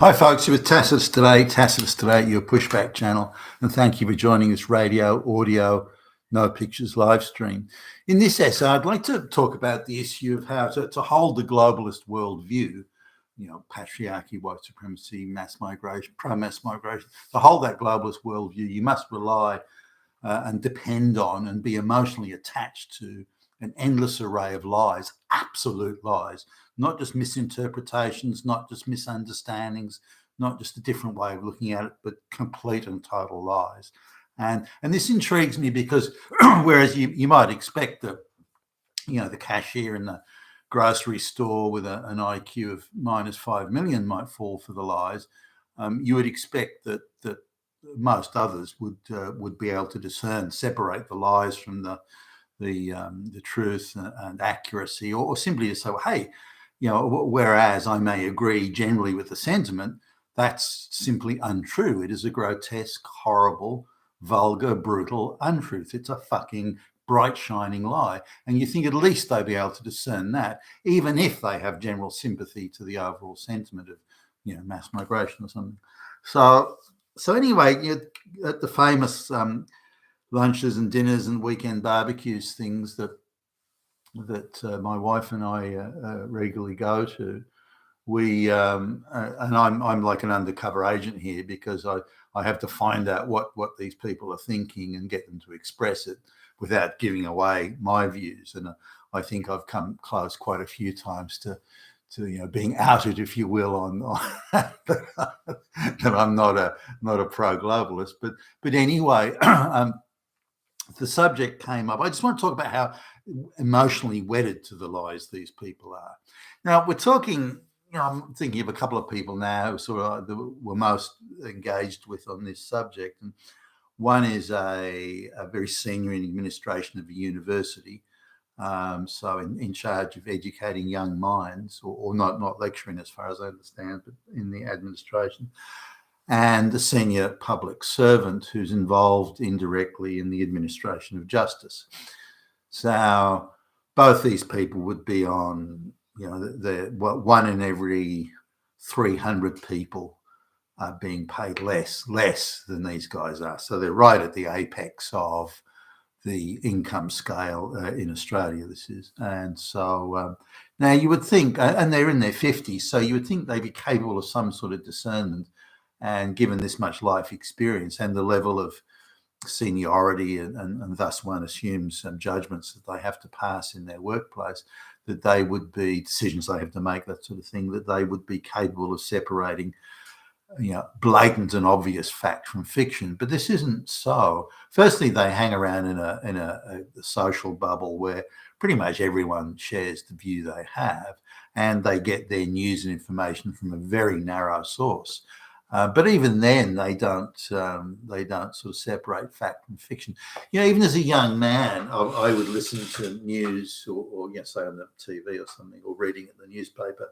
Hi folks, you're with Tacitus Today, your pushback channel, and thank you for joining this radio, audio, no pictures live stream. In this essay, I'd like to talk about the issue of how to hold the globalist worldview, patriarchy, white supremacy, mass migration, pro-mass migration. To hold that globalist worldview, you must rely and depend on and be emotionally attached to an endless array of lies, absolute lies, not just misinterpretations, not just misunderstandings, not just a different way of looking at it, but complete and total lies. And this intrigues me because whereas you might expect that, the cashier in the grocery store with an IQ of minus 5 million might fall for the lies, you would expect that most others would be able to discern, separate the lies from the truth and accuracy, or simply to say, well, hey, whereas I may agree generally with the sentiment, that's simply untrue. It is a grotesque, horrible, vulgar, brutal untruth. It's a fucking bright, shining lie. And you think at least they'd be able to discern that, even if they have general sympathy to the overall sentiment of, mass migration or something. So anyway, at the famous lunches and dinners and weekend barbecues, things that my wife and I regularly go to, we and I'm like an undercover agent here because I have to find out what these people are thinking and get them to express it without giving away my views. And I think I've come close quite a few times to being outed, if you will, on that I'm not a pro-globalist. But anyway, the subject came up. I just want to talk about how emotionally wedded to the lies these people are. Now, we're talking, I'm thinking of a couple of people now who were most engaged with on this subject. And one is a very senior in administration of a university, so in charge of educating young minds, or not lecturing as far as I understand, but in the administration. And a senior public servant who's involved indirectly in the administration of justice. So both these people would be on, one in every 300 people are being paid less than these guys are. So they're right at the apex of the income scale in Australia, this is. And so now you would think, and they're in their 50s, so you would think they'd be capable of some sort of discernment. And given this much life experience and the level of seniority and thus one assumes some judgments that they have to pass in their workplace, that they would be, decisions they have to make, that sort of thing, that they would be capable of separating, blatant and obvious fact from fiction. But this isn't so. Firstly, they hang around in a social bubble where pretty much everyone shares the view they have, and they get their news and information from a very narrow source. But even then, they don't sort of separate fact from fiction. Even as a young man, I would listen to news or say on the TV or something, or reading in the newspaper.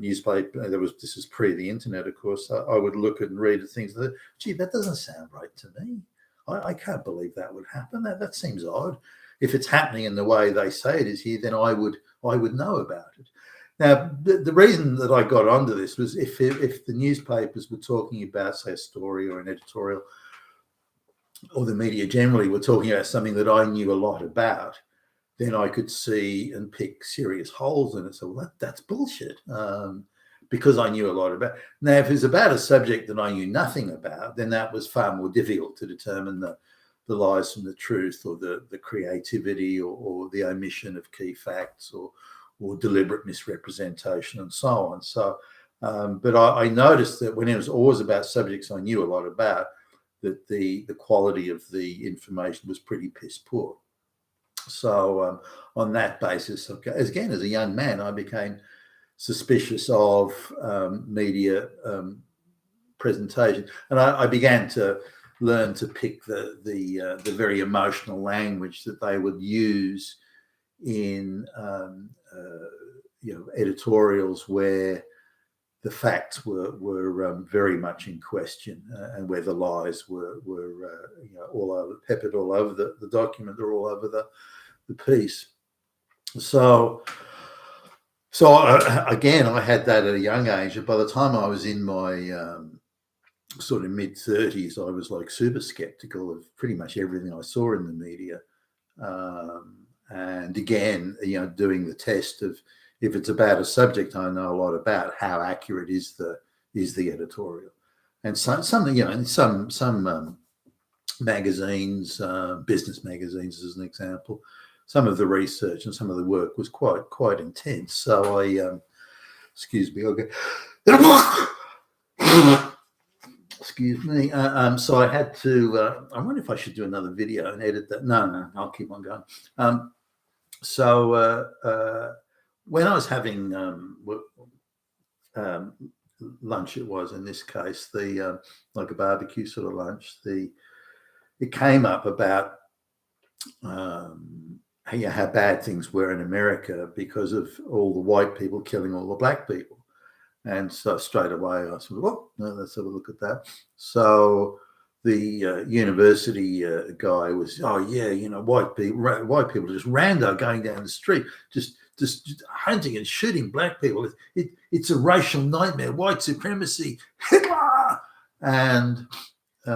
This is pre the internet, of course. I would look and read things that, gee, that doesn't sound right to me. I can't believe that would happen. That seems odd. If it's happening in the way they say it is here, then I would know about it. Now, the reason that I got onto this was if the newspapers were talking about, say, a story or an editorial, or the media generally were talking about something that I knew a lot about, then I could see and pick serious holes in it. So, well, that's bullshit, because I knew a lot about it. Now, if it's about a subject that I knew nothing about, then that was far more difficult to determine the lies from the truth, or the creativity, or the omission of key facts, or deliberate misrepresentation, and so on. So, but I noticed that when it was always about subjects I knew a lot about, that the quality of the information was pretty piss poor. So on that basis, again, as a young man, I became suspicious of media presentation, and I began to learn to pick the very emotional language that they would use in editorials where the facts were very much in question, and where the lies were all over, peppered all over the document, or all over the piece. So So again, I had that at a young age. And by the time I was in my sort of mid-30s, I was like super skeptical of pretty much everything I saw in the media. And again, doing the test of, if it's about a subject I know a lot about, how accurate is the editorial. And some magazines, business magazines as an example, some of the research and some of the work was quite intense. So excuse me, okay. Excuse me. So I had to. I wonder if I should do another video and edit that. No, I'll keep on going. So when I was having lunch, it was in this case the like a barbecue sort of lunch. It came up about how bad things were in America because of all the white people killing all the black people. And so straight away I said, well, no, let's have a look at that. So the university guy was, oh yeah, white people just rando going down the street, just hunting and shooting black people. It's a racial nightmare, white supremacy, Hitler. And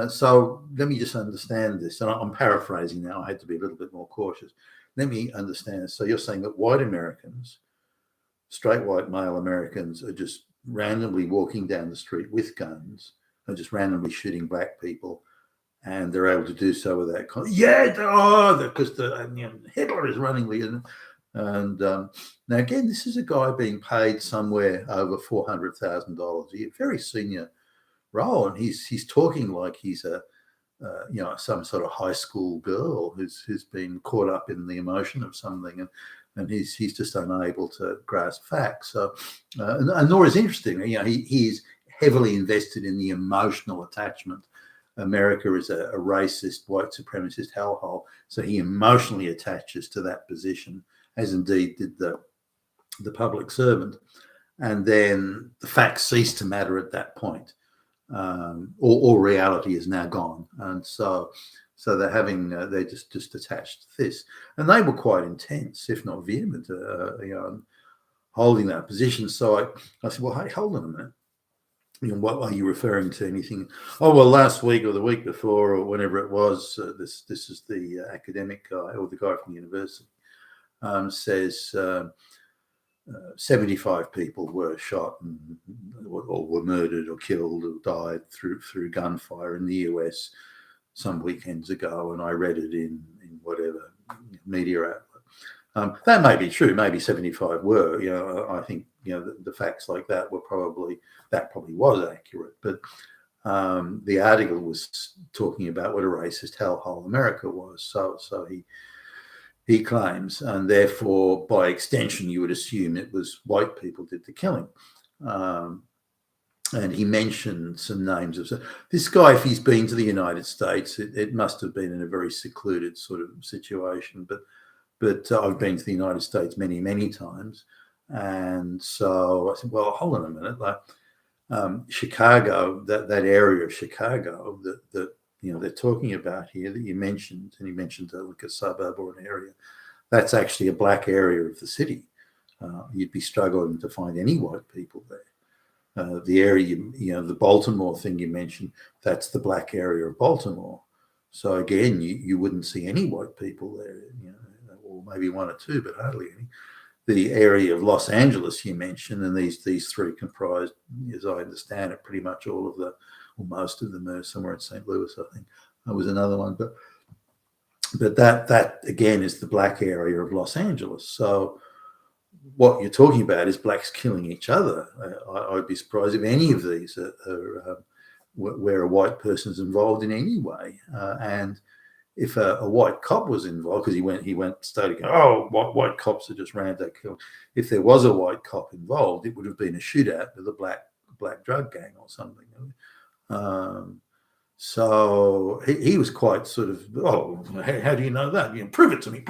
so let me just understand this. And I'm paraphrasing now. I had to be a little bit more cautious. Let me understand. So you're saying that white Americans, straight white male Americans, are just randomly walking down the street with guns and just randomly shooting black people, and they're able to do so with that because Hitler is running the. And now again, this is a guy being paid somewhere over $400,000 a year, very senior role, and he's talking like he's a some sort of high school girl who's been caught up in the emotion of something, and he's just unable to grasp facts. So, and nor is interesting. He's heavily invested in the emotional attachment. America is a racist, white supremacist hellhole, so he emotionally attaches to that position, as indeed did the public servant. And then the facts cease to matter at that point. All reality is now gone, and so they're just attached to this, and they were quite intense, if not vehement, holding that position. So I said, well, hey, hold on a minute. What are you referring to? Anything? Oh, well, last week or the week before or whenever it was, this is the academic guy or the guy from the university says 75 people were shot or were murdered or killed or died through gunfire in the US some weekends ago, and I read it in whatever media outlet. That may be true. Maybe 75 were. I think the facts like that probably was accurate. But the article was talking about what a racist hellhole America was. So he claims, and therefore, by extension, you would assume it was white people did the killing. And he mentioned some names of this guy. If he's been to the United States, it must have been in a very secluded sort of situation. But I've been to the United States many, many times, and so I said, well, hold on a minute, like Chicago, that area of Chicago that they're talking about here that you mentioned, and you mentioned like a suburb or an area, that's actually a black area of the city. You'd be struggling to find any white people there. The area, the Baltimore thing you mentioned, that's the black area of Baltimore. So again, you wouldn't see any white people there, or maybe one or two, but hardly any. The area of Los Angeles you mentioned, and these three comprised, as I understand it, pretty much all of or most of them are somewhere in St. Louis, I think. That was another one, but that again is the black area of Los Angeles. So what you're talking about is blacks killing each other. I'd be surprised if any of these are where a white person is involved in any way. And if a white cop was involved, because he went started going, oh, white cops are just random killing. If there was a white cop involved, it would have been a shootout with a black drug gang or something. So he was quite sort of, oh, how do you know that? Prove it to me.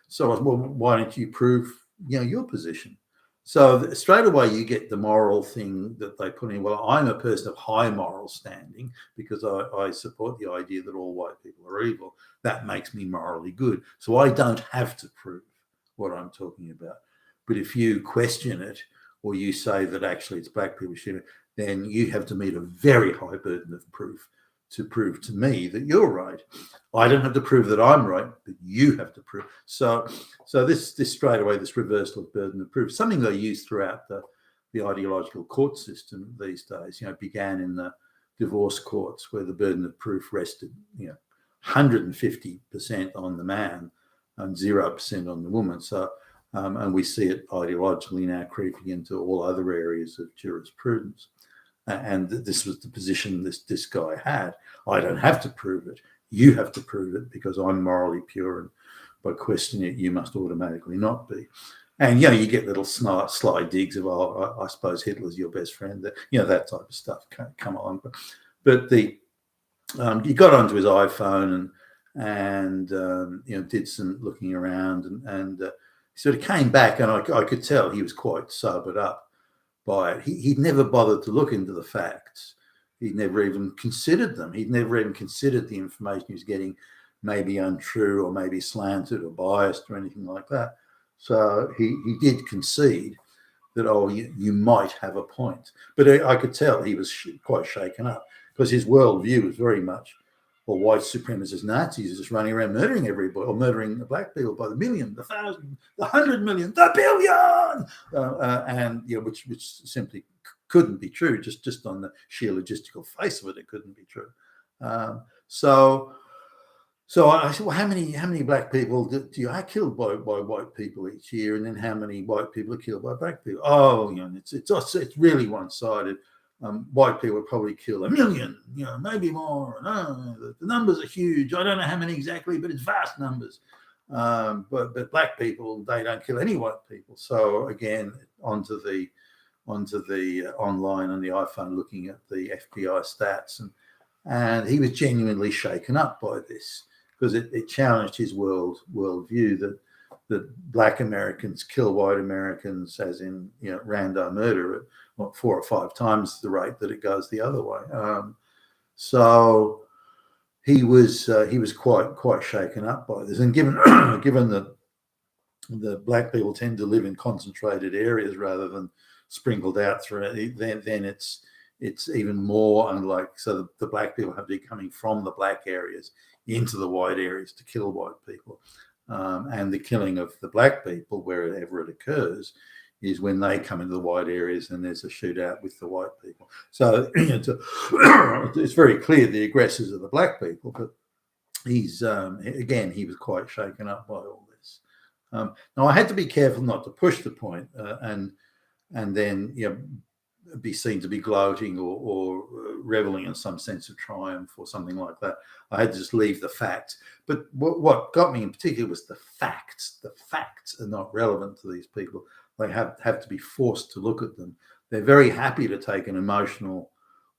So I was, well, why don't you prove your position? So straight away you get the moral thing that they put in. Well, I'm a person of high moral standing because I support the idea that all white people are evil. That makes me morally good. So I don't have to prove what I'm talking about. But if you question it, or you say that actually it's black people shooting, then you have to meet a very high burden of proof to prove to me that you're right. I don't have to prove that I'm right, but you have to prove. So this straight away, this reversal of burden of proof, something they use throughout the ideological court system these days, began in the divorce courts where the burden of proof rested, 150% on the man and 0% on the woman. So, and we see it ideologically now creeping into all other areas of jurisprudence. And this was the position this guy had. I don't have to prove it. You have to prove it because I'm morally pure, and by questioning it, you must automatically not be. And you get little sly digs of, I suppose Hitler's your best friend. That type of stuff come along. But he got onto his iPhone and did some looking around, and he sort of came back, and I could tell he was quite sobered up by it. He'd never bothered to look into the facts. He'd never even considered them. He'd never even considered the information he was getting maybe untrue or maybe slanted or biased or anything like that. So he did concede that, you might have a point. But I could tell he was quite shaken up because his worldview was very much, white supremacist Nazis just running around murdering everybody, or murdering the black people by the million, the thousand, the 100 million, the billion, which simply couldn't be true. Just on the sheer logistical face of it, it couldn't be true. So I said, well, how many black people do you are killed by white people each year, and then how many white people are killed by black people? It's really one-sided. White people would probably kill 1 million, maybe more. The numbers are huge. I don't know how many exactly, but it's vast numbers. But black people, they don't kill any white people. So again, onto the online on the iPhone, looking at the FBI stats, and he was genuinely shaken up by this because it challenged his worldview that black Americans kill white Americans, as in random murder at 4 or 5 times the rate that it goes the other way. So he was quite shaken up by this, and given that the black people tend to live in concentrated areas rather than sprinkled out through it, then it's even more unlike. So the black people have to be coming from the black areas into the white areas to kill white people, and the killing of the black people wherever it occurs is when they come into the white areas and there's a shootout with the white people. So it's very clear the aggressors are the black people, but he's again, he was quite shaken up by all this. Now I had to be careful not to push the point and then be seen to be gloating or reveling in some sense of triumph or something like that. I had to just leave the facts. But what got me in particular was the facts. The facts are not relevant to these people. They have to be forced to look at them. They're very happy to take an emotional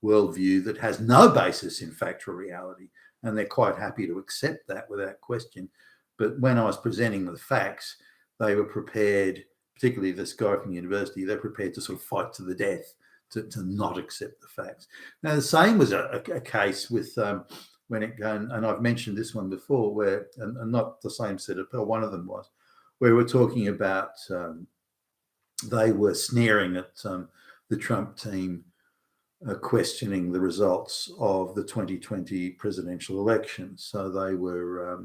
worldview that has no basis in factual reality, and they're quite happy to accept that without question. But when I was presenting the facts, they were prepared, particularly this guy from university, they're prepared to sort of fight to the death to not accept the facts. Now, the same was a case with when it and I've mentioned this one before, where, and not the same set of, one of them was, where we're talking about they were sneering at the Trump team questioning the results of the 2020 presidential election. So they were,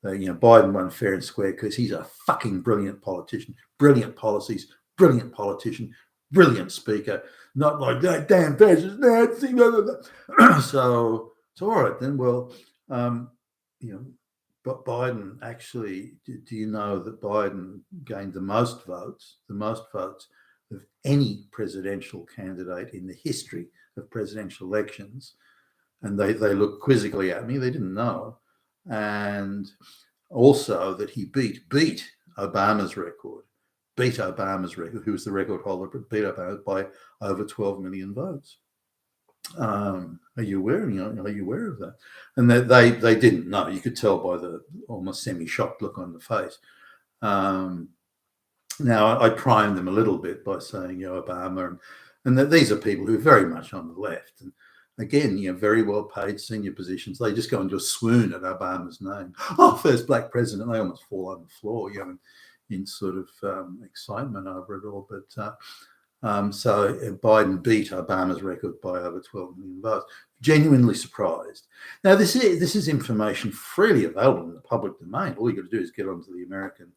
Biden won fair and square because he's a fucking brilliant politician, brilliant policies, brilliant politician, brilliant speaker, not like that damn fascist Nazi. So all right then. Well, but Biden actually, do you know that Biden gained the most votes of any presidential candidate in the history of presidential elections? And they looked quizzically at me. They didn't know. And also that he beat Obama's record, who was the record holder, but beat Obama by over 12 million votes. Are you aware of that? And they didn't know. You could tell by the almost semi-shocked look on the face. Now I primed them a little bit by saying, Obama, and that these are people who are very much on the left, and again, very well paid senior positions. They just go into a swoon at Obama's name. Oh, first black president. They almost fall on the floor. in sort of excitement over it all. But so Biden beat Obama's record by over 12 million votes. Genuinely surprised. Now, this is information freely available in the public domain. All you got to do is get onto the American,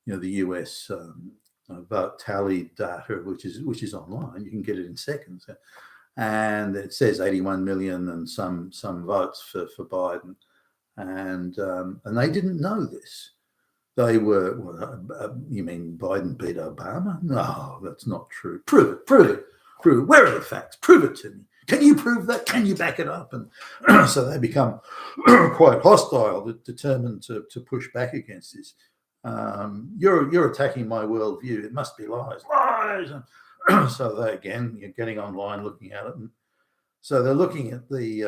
the US vote tally data, which is online. You can get it in seconds, and it says 81 million and some votes for Biden, and they didn't know this. They were, you mean Biden beat Obama? No, that's not true. Prove it. Where are the facts? Prove it to me. Can you prove that? Can you back it up? And so they become quite hostile, determined to push back against this. You're attacking my worldview. It must be lies. So they, again, you're getting online, looking at it. And so they're looking at the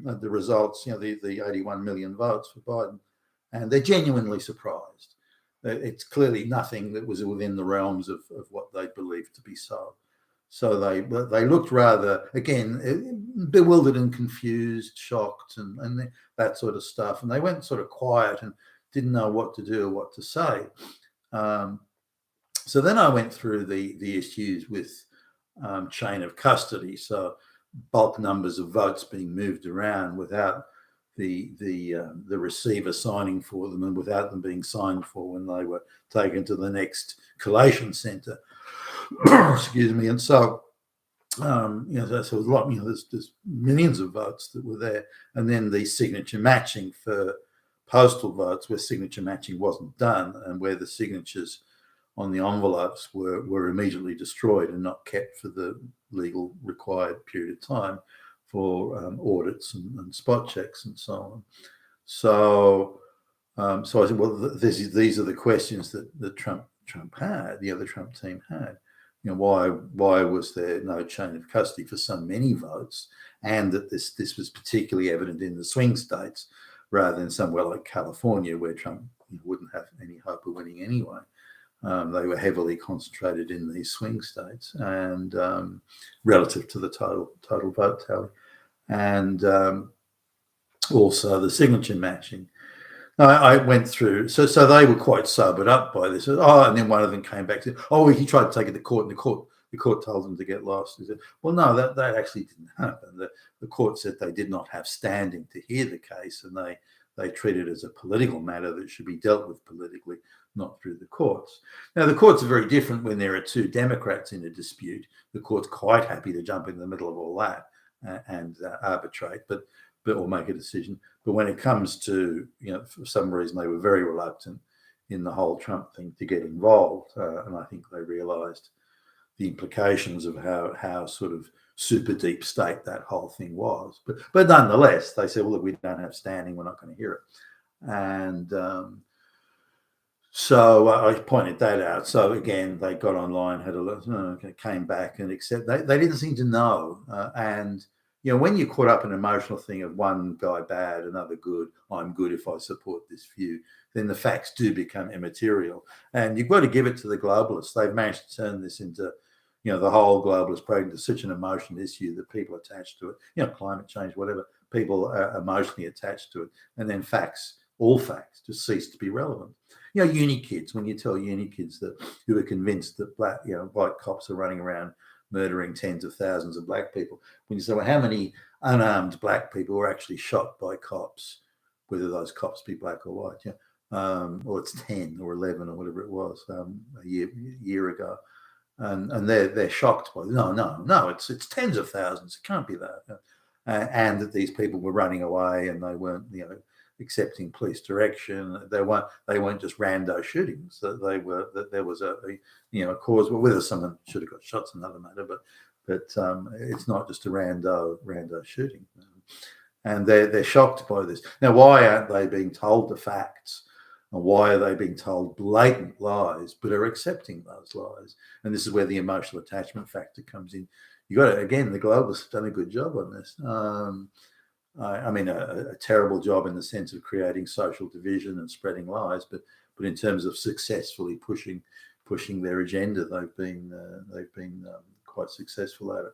at the results, the 81 million votes for Biden, and they're genuinely surprised. It's clearly nothing that was within the realms of what they believed to be so. So they looked rather, again, bewildered and confused, shocked, and that sort of stuff. And they went sort of quiet and didn't know what to do or what to say. So then I went through the issues with chain of custody. So bulk numbers of votes being moved around without the receiver signing for them and without them being signed for when they were taken to the next collation centre. Excuse me. And so, so there's a lot, there's millions of votes that were there. And then the signature matching for postal votes where signature matching wasn't done and where the signatures on the envelopes were immediately destroyed and not kept for the legal required period of time for audits and spot checks and so on. So I said, well, these are the questions that Trump had, the Trump team had. Why was there no chain of custody for so many votes, and that this was particularly evident in the swing states rather than somewhere like California where Trump wouldn't have any hope of winning anyway. They were heavily concentrated in these swing states and relative to the total vote tally, and also the signature matching. I went through, so they were quite sobered up by this. And then one of them came back to, he tried to take it to court, and the court told them to get lost. He said, well, no, that actually didn't happen. The court said they did not have standing to hear the case, and they treated it as a political matter that should be dealt with politically, not through the courts. Now, the courts are very different when there are two Democrats in a dispute. The court's quite happy to jump in the middle of all that and arbitrate, or make a decision. But when it comes to, for some reason, they were very reluctant in the whole Trump thing to get involved. And I think they realized the implications of how sort of super deep state that whole thing was. But nonetheless, they said, well, look, we don't have standing, we're not going to hear it. And so I pointed that out. So again, they got online, had a look, came back and accepted. They didn't seem to know. And when you're caught up in an emotional thing of one guy bad, another good, I'm good if I support this view, then the facts do become immaterial. And you've got to give it to the globalists. They've managed to turn this into, the whole globalist program into such an emotional issue that people attached to it, climate change, whatever, people are emotionally attached to it. And then all facts just cease to be relevant. Uni kids, when you tell uni kids who are convinced that white cops are running around murdering tens of thousands of black people, when you say, well, how many unarmed black people were actually shot by cops, whether those cops be black or white, or it's 10 or 11 or whatever it was a year ago, and they're shocked by no, it's tens of thousands, it can't be that, and that these people were running away and they weren't accepting police direction. They weren't just rando shootings. That there was a cause. Well, whether someone should have got shot's another matter, but it's not just a rando shooting. And they're shocked by this. Now, why aren't they being told the facts? And why are they being told blatant lies, but are accepting those lies? And this is where the emotional attachment factor comes in. You got to, again, the globalists have done a good job on this. I mean, a terrible job in the sense of creating social division and spreading lies, but in terms of successfully pushing their agenda, they've been quite successful at it.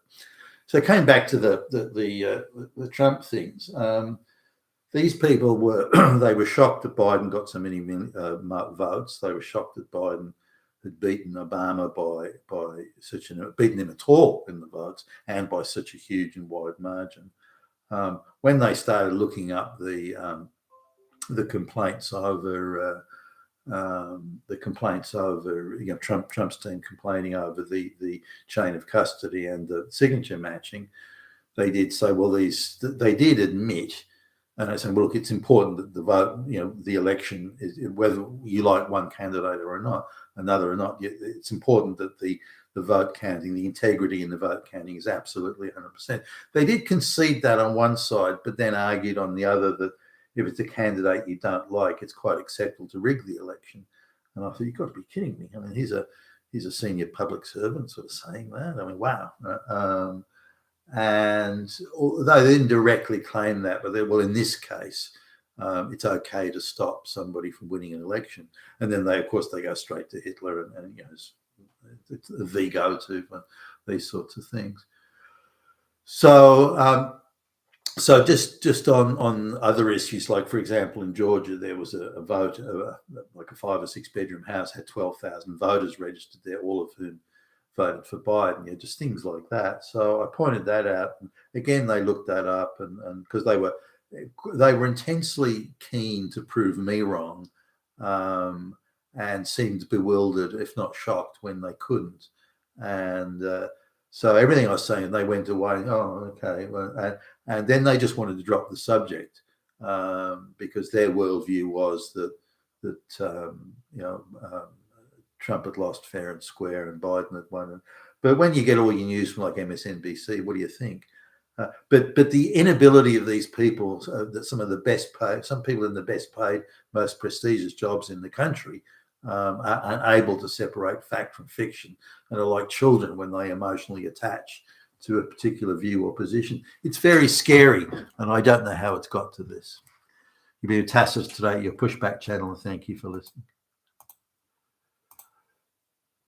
So it came back to the Trump things. these people were they were shocked that Biden got so many votes. They were shocked that Biden had beaten Obama by such beaten him at all in the votes and by such a huge and wide margin. When they started looking up the complaints over Trump's team complaining over the chain of custody and the signature matching, they did say, well, they did admit, and I said, well, look, it's important that the vote, the election is whether you like one candidate or not, another or not. It's important that the vote counting, the integrity in the vote counting is absolutely 100%. They did concede that on one side, but then argued on the other that if it's a candidate you don't like, it's quite acceptable to rig the election. And I thought, you've got to be kidding me. I mean, he's a senior public servant sort of saying that. I mean, wow. And although they didn't directly claim that, but well, in this case, it's okay to stop somebody from winning an election. And then of course, they go straight to Hitler and it's the go-to for these sorts of things. So, so just on other issues, like for example, in Georgia, there was a vote, like a 5 or 6 bedroom house had 12,000 voters registered there, all of whom voted for Biden. Just things like that. So I pointed that out. And again, they looked that up, and because they were intensely keen to prove me wrong, and seemed bewildered, if not shocked, when they couldn't. And so everything I was saying, they went away. Oh, okay. Well, and then they just wanted to drop the subject because their worldview was that Trump had lost fair and square and Biden had won. But when you get all your news from like MSNBC, what do you think? But the inability of these people, that some people in the best paid, most prestigious jobs in the country, are unable to separate fact from fiction and are like children when they emotionally attach to a particular view or position. It's very scary, and I don't know how it's got to this. You've been with Tacitus today, your pushback channel, and thank you for listening.